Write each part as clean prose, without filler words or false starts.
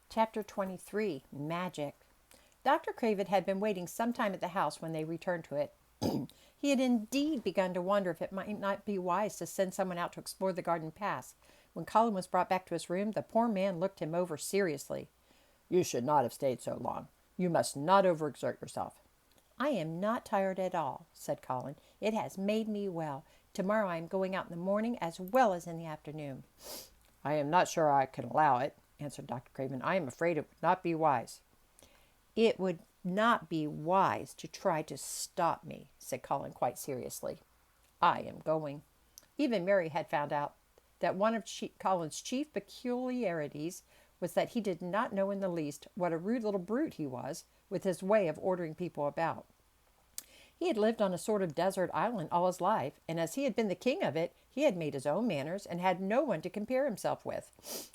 Chapter 23 Magic. Dr. Craven had been waiting some time at the house when they returned to it. He had indeed begun to wonder if it might not be wise to send someone out to explore the garden paths. When Colin was brought back to his room, the poor man looked him over seriously. "You should not have stayed so long. You must not overexert yourself." "I am not tired at all," said Colin. "It has made me well. Tomorrow I am going out in the morning as well as in the afternoon." "I am not sure I can allow it," answered Dr. Craven. "I am afraid it would not be wise." "It would not be wise to try to stop me," said Colin quite seriously. "I am going." Even Mary had found out that one of Colin's chief peculiarities was that he did not know in the least what a rude little brute he was, with his way of ordering people about. He had lived on a sort of desert island all his life, and as he had been the king of it, he had made his own manners and had no one to compare himself with.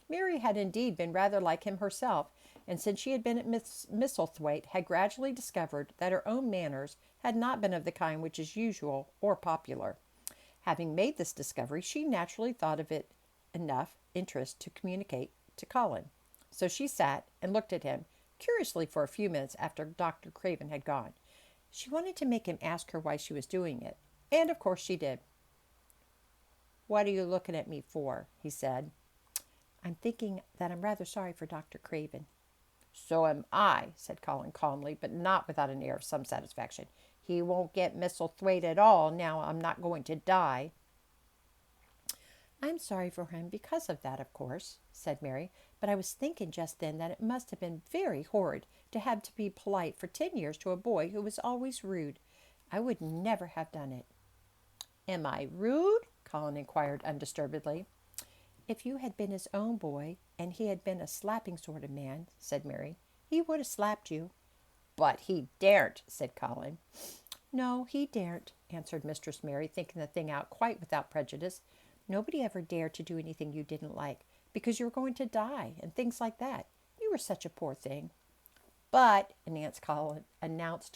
Mary had indeed been rather like him herself, and since she had been at Misselthwaite, had gradually discovered that her own manners had not been of the kind which is usual or popular. Having made this discovery, she naturally thought of it enough interest to communicate to Colin. So she sat and looked at him curiously for a few minutes after Dr. Craven had gone. She wanted to make him ask her why she was doing it, and of course she did. "What are you looking at me for?" he said. "I'm thinking that I'm rather sorry for Dr. Craven." "So am I," said Colin calmly, but not without an air of some satisfaction. "He won't get Misselthwaite at all. Now I'm not going to die." "I'm sorry for him because of that, of course," said Mary. "But I was thinking just then that it must have been very horrid to have to be polite for 10 years to a boy who was always rude. I would never have done it." "Am I rude?" Colin inquired undisturbedly. "If you had been his own boy, and he had been a slapping sort of man," said Mary, "he would have slapped you." "But he daren't," said Colin. "No, he daren't," answered Mistress Mary, thinking the thing out quite without prejudice. "Nobody ever dared to do anything you didn't like, because you were going to die, and things like that. You were such a poor thing." "But," announced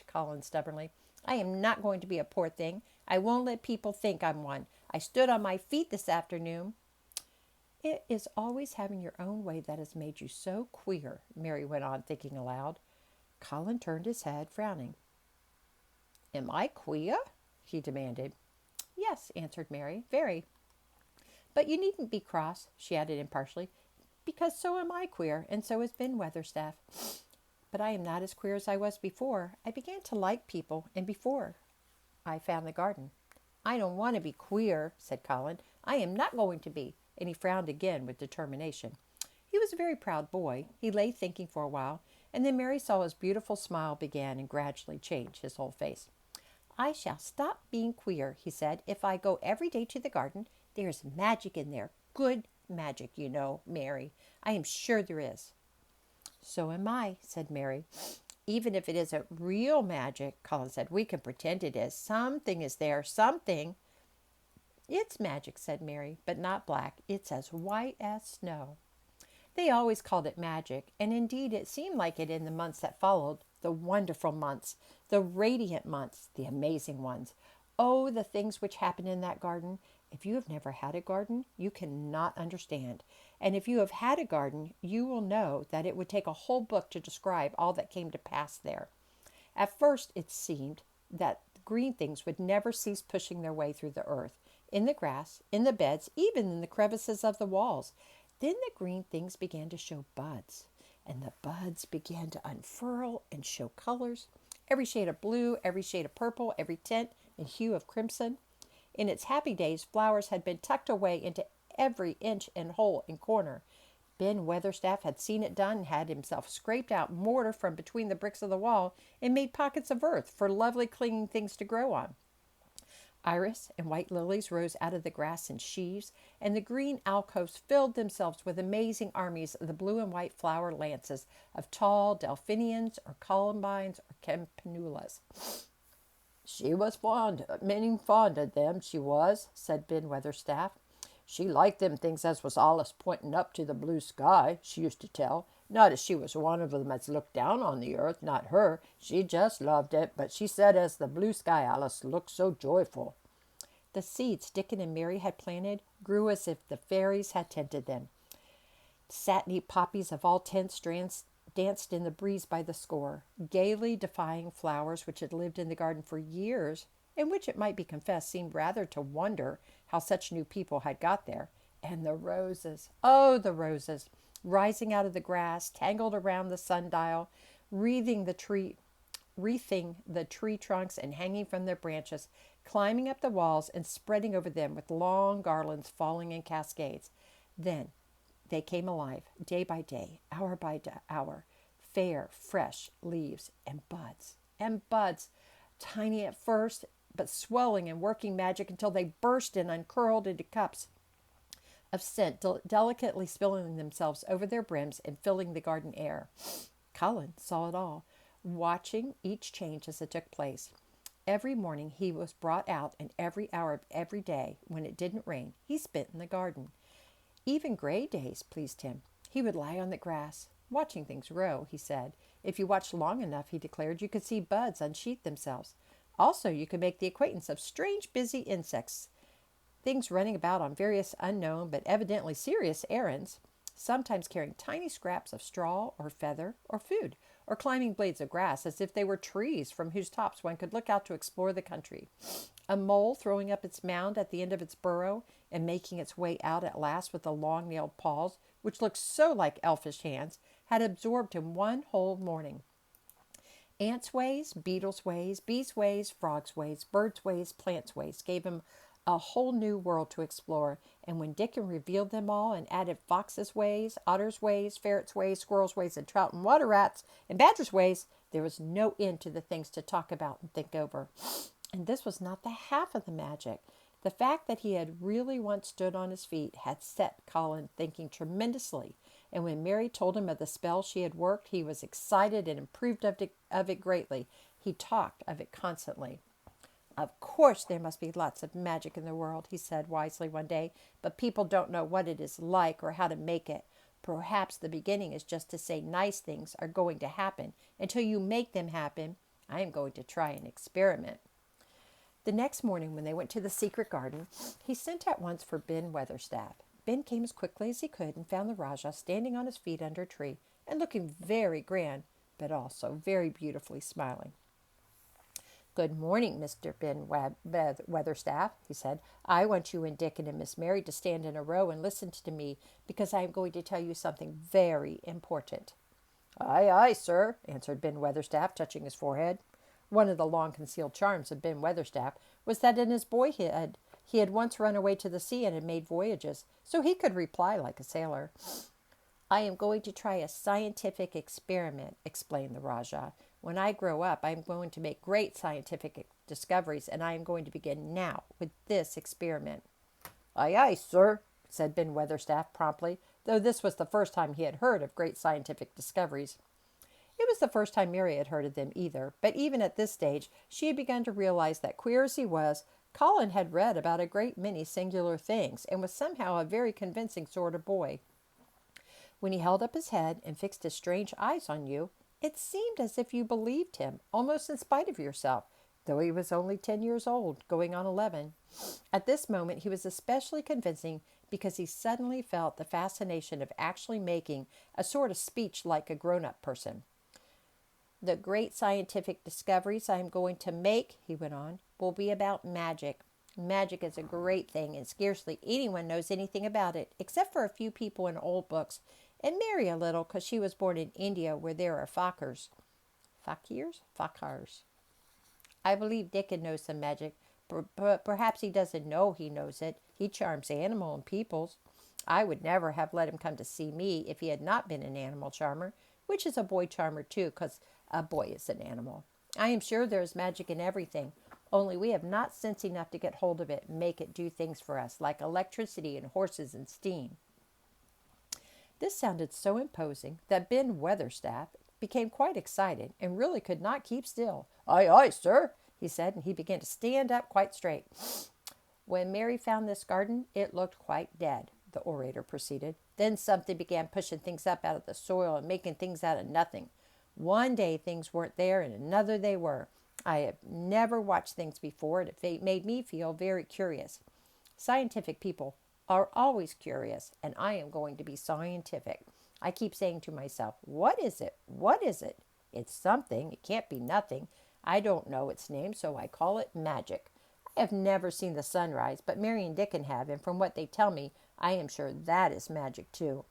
Colin stubbornly, "I am not going to be a poor thing. I won't let people think I'm one. I stood on my feet this afternoon." "It is always having your own way that has made you so queer," Mary went on, thinking aloud. Colin turned his head, frowning. "Am I queer?" he demanded. "Yes," answered Mary, "very. But you needn't be cross," she added impartially, "because so am I queer, and so is Ben Weatherstaff. But I am not as queer as I was before. I began to like people, and before I found the garden." "I don't want to be queer," said Colin. "I am not going to be." And he frowned again with determination. He was a very proud boy. He lay thinking for a while, and then Mary saw his beautiful smile begin and gradually change his whole face. "I shall stop being queer," he said, "if I go every day to the garden. There is magic in there. Good magic, you know, Mary. I am sure there is." "So am I," said Mary. "Even if it isn't real magic," Colin said, "we can pretend it is. Something is there. Something." "It's magic," said Mary, "but not black. It's as white as snow." They always called it magic, and indeed it seemed like it in the months that followed, the wonderful months, the radiant months, the amazing ones. Oh, the things which happened in that garden! If you have never had a garden, you cannot understand. And if you have had a garden, you will know that it would take a whole book to describe all that came to pass there. At first it seemed that green things would never cease pushing their way through the earth, in the grass, in the beds, even in the crevices of the walls. Then the green things began to show buds, and the buds began to unfurl and show colors, every shade of blue, every shade of purple, every tint and hue of crimson. In its happy days, flowers had been tucked away into every inch and hole and corner. Ben Weatherstaff had seen it done and had himself scraped out mortar from between the bricks of the wall and made pockets of earth for lovely clinging things to grow on. Iris and white lilies rose out of the grass in sheaves, and the green alcoves filled themselves with amazing armies of the blue and white flower lances of tall delphiniums or columbines or campanulas. "She was fond of them, she was," said Ben Weatherstaff. "She liked them things as was allus pointing up to the blue sky, she used to tell. Not as she was one of them as looked down on the earth, not her. She just loved it, but she said as the blue sky allus looked so joyful." The seeds Dickon and Mary had planted grew as if the fairies had tended them. Satiny poppies of all tints strands danced in the breeze by the score, gaily defying flowers which had lived in the garden for years, and which, it might be confessed, seemed rather to wonder how such new people had got there. And the roses, oh, the roses, rising out of the grass, tangled around the sundial, wreathing the tree, wreathing the tree trunks and hanging from their branches, climbing up the walls and spreading over them with long garlands falling in cascades. Then they came alive, day by day, hour by hour, fair, fresh leaves and buds, tiny at first, but swelling and working magic until they burst and uncurled into cups of scent, delicately spilling themselves over their brims and filling the garden air. Cullen saw it all, watching each change as it took place. Every morning he was brought out, and every hour of every day, when it didn't rain, he spent in the garden. Even gray days pleased him. He would lie on the grass, watching things grow, he said. If you watched long enough, he declared, you could see buds unsheath themselves. Also, you could make the acquaintance of strange, busy insects, things running about on various unknown but evidently serious errands, sometimes carrying tiny scraps of straw or feather or food, or climbing blades of grass as if they were trees from whose tops one could look out to explore the country. A mole throwing up its mound at the end of its burrow and making its way out at last with the long-nailed paws, which looked so like elfish hands, had absorbed him one whole morning. Ants' ways, beetles' ways, bees' ways, frogs' ways, birds' ways, plants' ways gave him a whole new world to explore, and when Dickon revealed them all and added foxes' ways, otters' ways, ferrets' ways, squirrels' ways, and trout and water rats and badgers' ways, there was no end to the things to talk about and think over. And this was not the half of the magic. The fact that he had really once stood on his feet had set Colin thinking tremendously, and when Mary told him of the spell she had worked, he was excited and approved of it greatly. He talked of it constantly. Of course there must be lots of magic in the world, he said wisely one day, but people don't know what it is like or how to make it. Perhaps the beginning is just to say nice things are going to happen. Until you make them happen, I am going to try an experiment. The next morning when they went to the secret garden, he sent at once for Ben Weatherstaff. Ben came as quickly as he could and found the Rajah standing on his feet under a tree and looking very grand, but also very beautifully smiling. Good morning, Mr. Ben Weatherstaff, he said. I want you and Dickon and Miss Mary to stand in a row and listen to me, because I am going to tell you something very important. Aye, aye, sir, answered Ben Weatherstaff, touching his forehead. One of the long-concealed charms of Ben Weatherstaff was that in his boyhood he had once run away to the sea and had made voyages, so he could reply like a sailor. I am going to try a scientific experiment, explained the Rajah. When I grow up, I am going to make great scientific discoveries, and I am going to begin now with this experiment. Aye, aye, sir, said Ben Weatherstaff promptly, though this was the first time he had heard of great scientific discoveries. It was the first time Mary had heard of them either, but even at this stage she had begun to realize that, queer as he was, Colin had read about a great many singular things and was somehow a very convincing sort of boy. When he held up his head and fixed his strange eyes on you, it seemed as if you believed him, almost in spite of yourself, though he was only 10 years old, going on 11. At this moment he was especially convincing because he suddenly felt the fascination of actually making a sort of speech like a grown-up person. The great scientific discoveries I am going to make, he went on, will be about magic. Magic is a great thing, and scarcely anyone knows anything about it, except for a few people in old books, and Mary a little, because she was born in India, where there are fakirs. Fakirs? Fakars. I believe Dickon knows some magic, but perhaps he doesn't know he knows it. He charms animals and peoples. I would never have let him come to see me if he had not been an animal charmer, which is a boy charmer too, because a boy is an animal. I am sure there is magic in everything, only we have not sense enough to get hold of it and make it do things for us, like electricity and horses and steam. This sounded so imposing that Ben Weatherstaff became quite excited and really could not keep still. Aye, aye, sir, he said, and he began to stand up quite straight. When Mary found this garden, it looked quite dead, the orator proceeded. Then something began pushing things up out of the soil and making things out of nothing. One day things weren't there, and another they were. I have never watched things before, and it made me feel very curious. Scientific people are always curious, and I am going to be scientific. I keep saying to myself, what is it? What is it? It's something. It can't be nothing. I don't know its name, so I call it magic. I have never seen the sunrise, but Mary and Dickon have, and from what they tell me, I am sure that is magic too.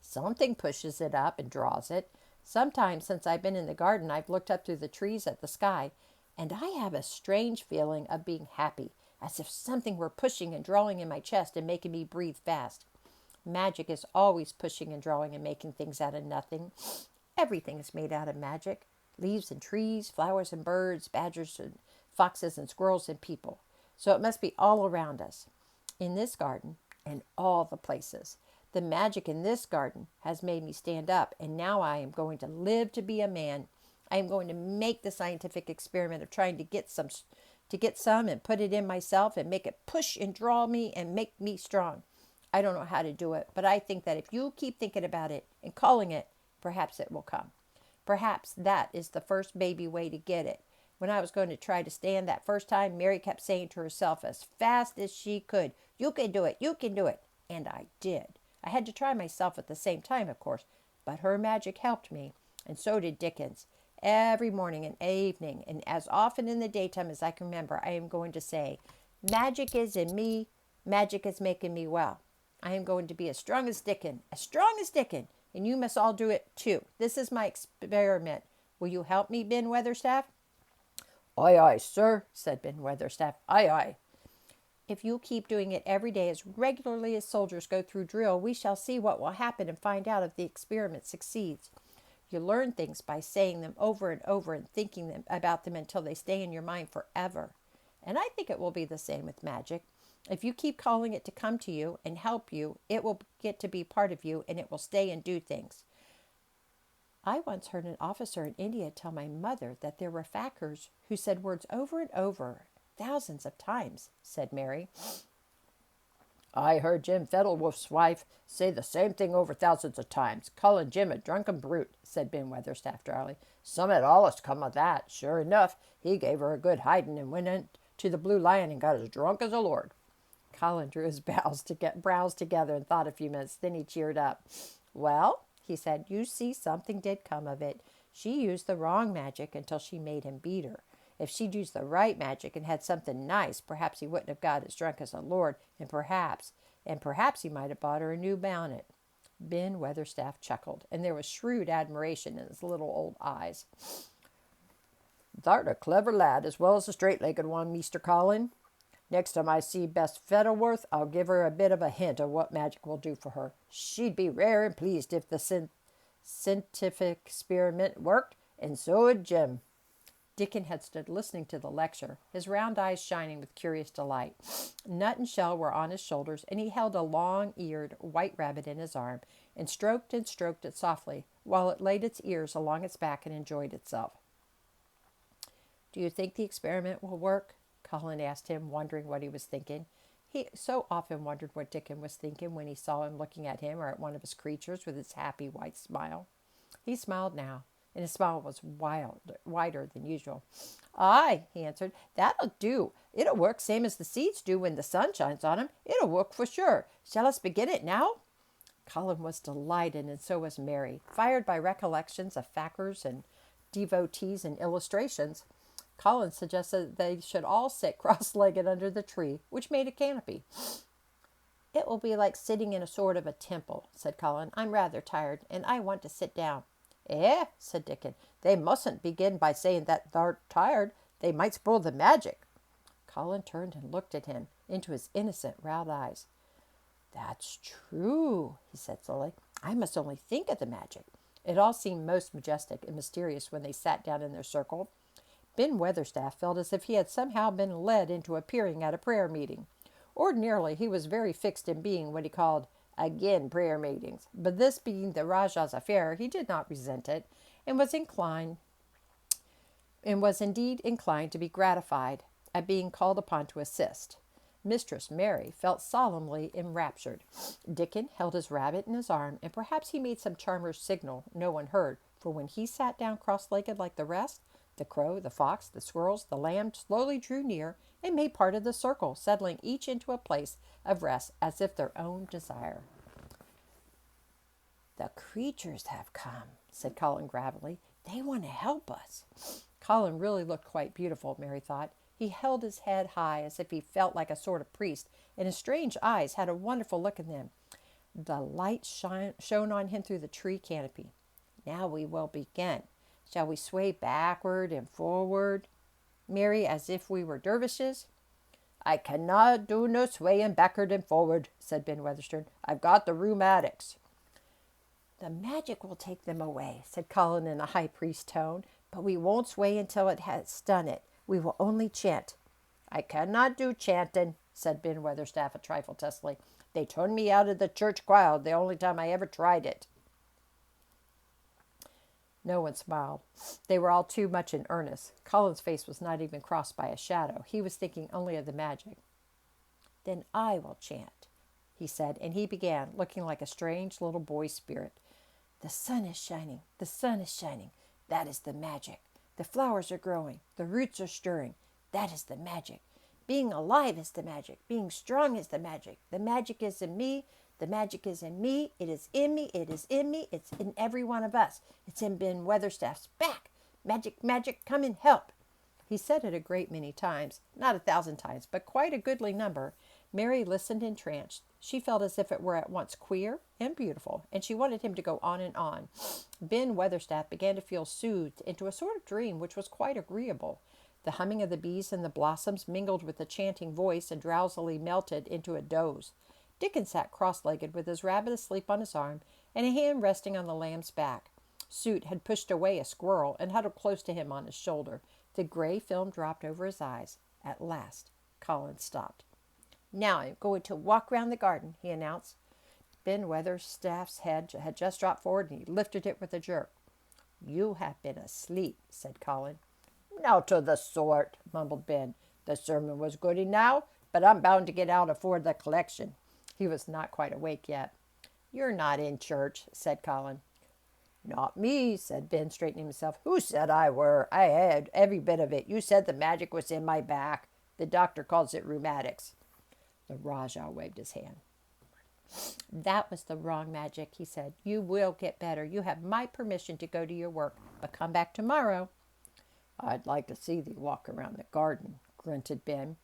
Something pushes it up and draws it. Sometimes since I've been in the garden, I've looked up through the trees at the sky, and I have a strange feeling of being happy, as if something were pushing and drawing in my chest and making me breathe fast. Magic is always pushing and drawing and making things out of nothing. Everything is made out of magic. Leaves and trees, flowers and birds, badgers and foxes and squirrels and people. So it must be all around us, in this garden and all the places. The magic in this garden has made me stand up, and now I am going to live to be a man. I am going to make the scientific experiment of trying to get some and put it in myself and make it push and draw me and make me strong. I don't know how to do it, but I think that if you keep thinking about it and calling it, perhaps it will come. Perhaps that is the first baby way to get it. When I was going to try to stand that first time, Mary kept saying to herself as fast as she could, "You can do it, you can do it." And I did. I had to try myself at the same time, of course, but her magic helped me, and so did Dickens. Every morning and evening, and as often in the daytime as I can remember, I am going to say, "Magic is in me, magic is making me well." I am going to be as strong as Dickon, and you must all do it too. This is my experiment. Will you help me, Ben Weatherstaff? Aye, aye, sir, said Ben Weatherstaff. Aye, aye. If you keep doing it every day as regularly as soldiers go through drill, we shall see what will happen and find out if the experiment succeeds. You learn things by saying them over and over and thinking about them until they stay in your mind forever. And I think it will be the same with magic. If you keep calling it to come to you and help you, it will get to be part of you and it will stay and do things. I once heard an officer in India tell my mother that there were fakirs who said words over and over, thousands of times, said Mary. I heard Jim Fettlewolf's wife say the same thing over thousands of times, calling Jim a drunken brute, said Ben Weatherstaff dryly. Some had allus come of that. Sure enough, he gave her a good hiding and went into the Blue Lion and got as drunk as a lord. Colin drew his brows together and thought a few minutes. Then he cheered up. Well, he said, you see, something did come of it. She used the wrong magic until she made him beat her. If she'd used the right magic and had something nice, perhaps he wouldn't have got as drunk as a lord, and perhaps he might have bought her a new bonnet. Ben Weatherstaff chuckled, and there was shrewd admiration in his little old eyes. Thou'rt a clever lad, as well as a straight-legged one, Meester Colin. Next time I see Bess Fettleworth, I'll give her a bit of a hint of what magic will do for her. She'd be rare and pleased if the scientific experiment worked, and so would Jim. Dickon had stood listening to the lecture, his round eyes shining with curious delight. Nut and Shell were on his shoulders, and he held a long-eared white rabbit in his arm and stroked it softly, while it laid its ears along its back and enjoyed itself. Do you think the experiment will work? Colin asked him, wondering what he was thinking. He so often wondered what Dickon was thinking when he saw him looking at him or at one of his creatures with his happy white smile. He smiled now, and his smile was wider than usual. Aye, he answered, that'll do. It'll work same as the seeds do when the sun shines on 'em. It'll work for sure. Shall us begin it now? Colin was delighted, and so was Mary, fired by recollections of fakirs and devotees and illustrations. Colin suggested that they should all sit cross-legged under the tree, which made a canopy. It will be like sitting in a sort of a temple, said Colin. I'm rather tired, and I want to sit down. Eh, said Dickon, they mustn't begin by saying that thou'rt tired. They might spoil the magic. Colin turned and looked at him, into his innocent round eyes. That's true, he said slowly. I must only think of the magic. It all seemed most majestic and mysterious when they sat down in their circle. Ben Weatherstaff felt as if he had somehow been led into appearing at a prayer meeting. Ordinarily, he was very fixed in being what he called again prayer meetings, but this being the Rajah's affair, he did not resent it, and was indeed inclined to be gratified at being called upon to assist. Mistress Mary felt solemnly enraptured. Dickon held his rabbit in his arm, and perhaps he made some charmer's signal no one heard, for when he sat down cross-legged like the rest, The crow, the fox, the squirrels, the lamb slowly drew near and made part of the circle, settling each into a place of rest as if their own desire. The creatures have come, said Colin gravely. They want to help us. Colin really looked quite beautiful, Mary thought. He held his head high as if he felt like a sort of priest, and his strange eyes had a wonderful look in them. The light shone on him through the tree canopy. Now we will begin. Shall we sway backward and forward, Mary, as if we were dervishes? I cannot do no swaying backward and forward, said Ben Weatherstone. I've got the rheumatics. The magic will take them away, said Colin in a high priest tone, but we won't sway until it has done it. We will only chant. I cannot do chanting, said Ben Weatherstaff a trifle testily. They turned me out of the church choir the only time I ever tried it. No one smiled. They were all too much in earnest. Colin's face was not even crossed by a shadow. He was thinking only of the magic. Then I will chant, he said, and he began, looking like a strange little boy spirit. The sun is shining. The sun is shining. That is the magic. The flowers are growing. The roots are stirring. That is the magic. Being alive is the magic. Being strong is the magic. The magic is in me. The magic is in me. It is in me. It is in me. It's in every one of us. It's in Ben Weatherstaff's back. Magic, magic, come and help. He said it a great many times, not 1,000 times, but quite a goodly number. Mary listened entranced. She felt as if it were at once queer and beautiful, and she wanted him to go on and on. Ben Weatherstaff began to feel soothed into a sort of dream which was quite agreeable. The humming of the bees and the blossoms mingled with the chanting voice and drowsily melted into a doze. Dickon sat cross-legged with his rabbit asleep on his arm and a hand resting on the lamb's back. Soot had pushed away a squirrel and huddled close to him on his shoulder. The gray film dropped over his eyes. At last, Colin stopped. Now I'm going to walk round the garden, he announced. Ben Weatherstaff's head had just dropped forward and he lifted it with a jerk. You have been asleep, said Colin. Not to the sort, mumbled Ben. The sermon was good enow, but I'm bound to get out afore the collection. He was not quite awake yet. You're not in church, said Colin. Not me, said Ben, straightening himself. Who said I were? I had every bit of it. You said the magic was in my back. The doctor calls it rheumatics. The Rajah waved his hand. That was the wrong magic, he said. You will get better. You have my permission to go to your work, but come back tomorrow. I'd like to see thee walk around the garden, grunted Ben.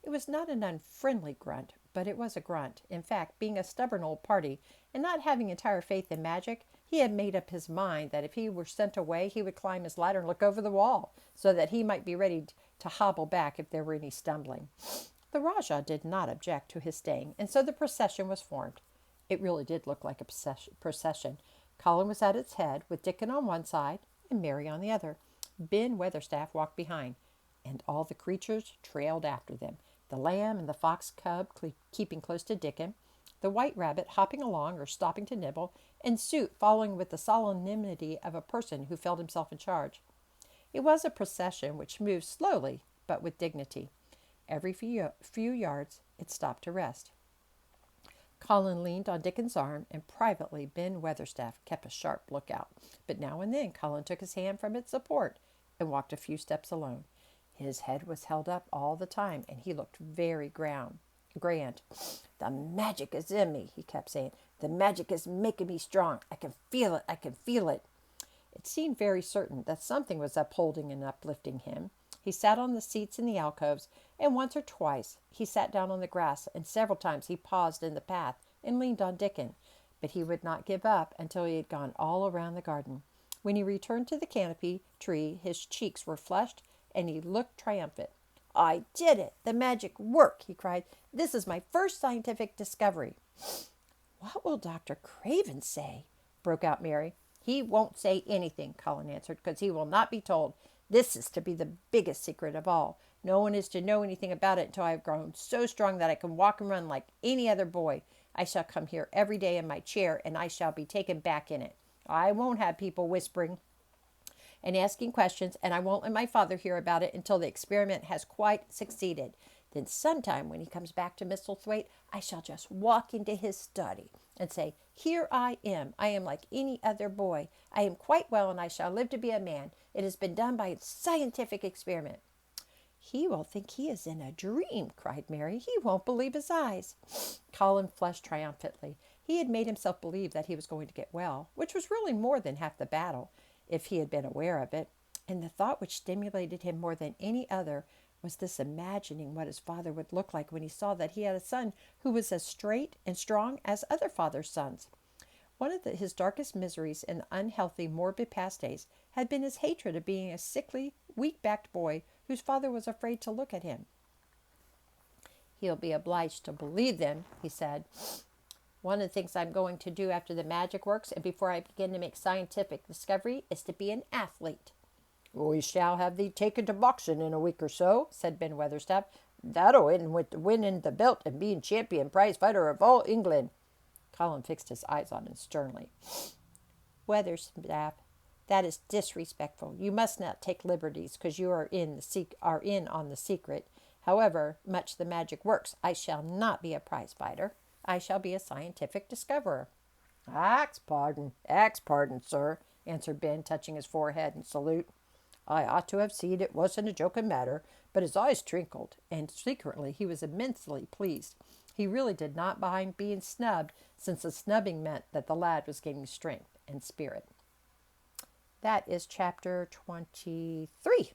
It was not an unfriendly grunt, but it was a grunt. In fact, being a stubborn old party and not having entire faith in magic, he had made up his mind that if he were sent away, he would climb his ladder and look over the wall, so that he might be ready to hobble back if there were any stumbling. The Rajah did not object to his staying, and so the procession was formed. It really did look like a procession. Colin was at its head, with Dickon on one side and Mary on the other. Ben Weatherstaff walked behind, and all the creatures trailed after them, the lamb and the fox cub keeping close to Dickon, the white rabbit hopping along or stopping to nibble, and Soot following with the solemnity of a person who felt himself in charge. It was a procession which moved slowly, but with dignity. Every few yards it stopped to rest. Colin leaned on Dickon's arm, and privately Ben Weatherstaff kept a sharp lookout. But now and then Colin took his hand from its support and walked a few steps alone. His head was held up all the time, and he looked very grand. The magic is in me, he kept saying. The magic is making me strong. I can feel it. I can feel it. It seemed very certain that something was upholding and uplifting him. He sat on the seats in the alcoves, and once or twice he sat down on the grass, and several times he paused in the path and leaned on Dickon. But he would not give up until he had gone all around the garden. When he returned to the canopy tree, his cheeks were flushed, and he looked triumphant. I did it! The magic worked, he cried. This is my first scientific discovery. What will Dr. Craven say? Broke out Mary. He won't say anything, Colin answered, because he will not be told. This is to be the biggest secret of all. No one is to know anything about it until I have grown so strong that I can walk and run like any other boy. I shall come here every day in my chair, and I shall be taken back in it. I won't have people whispering and asking questions, and I won't let my father hear about it until the experiment has quite succeeded. Then sometime when he comes back to Misselthwaite, I shall just walk into his study. and say, "Here I am. I am like any other boy. I am quite well and I shall live to be a man. It has been done by scientific experiment." "He will think he is in a dream," cried Mary. "He won't believe his eyes." Colin flushed triumphantly. He had made himself believe that he was going to get well, which was really more than half the battle, if he had been aware of it. And the thought which stimulated him more than any other was this imagining what his father would look like when he saw that he had a son who was as straight and strong as other fathers' sons. One of his darkest miseries in the unhealthy, morbid past days had been his hatred of being a sickly, weak-backed boy whose father was afraid to look at him. "He'll be obliged to believe them," he said. "One of the things I'm going to do after the magic works and before I begin to make scientific discovery is to be an athlete." "We shall have thee taken to boxing in a week or so," said Ben Weatherstaff. "That'll end with winning the belt and being champion prize fighter of all England." Colin fixed his eyes on him sternly. "Weatherstaff, that is disrespectful. You must not take liberties because you are in on the secret. However much the magic works, I shall not be a prize fighter. I shall be a scientific discoverer." Ax pardon, sir," answered Ben, touching his forehead in salute. "I ought to have seen it wasn't a joking matter," but his eyes twinkled, and secretly he was immensely pleased. He really did not mind being snubbed, since the snubbing meant that the lad was gaining strength and spirit. That is chapter 23.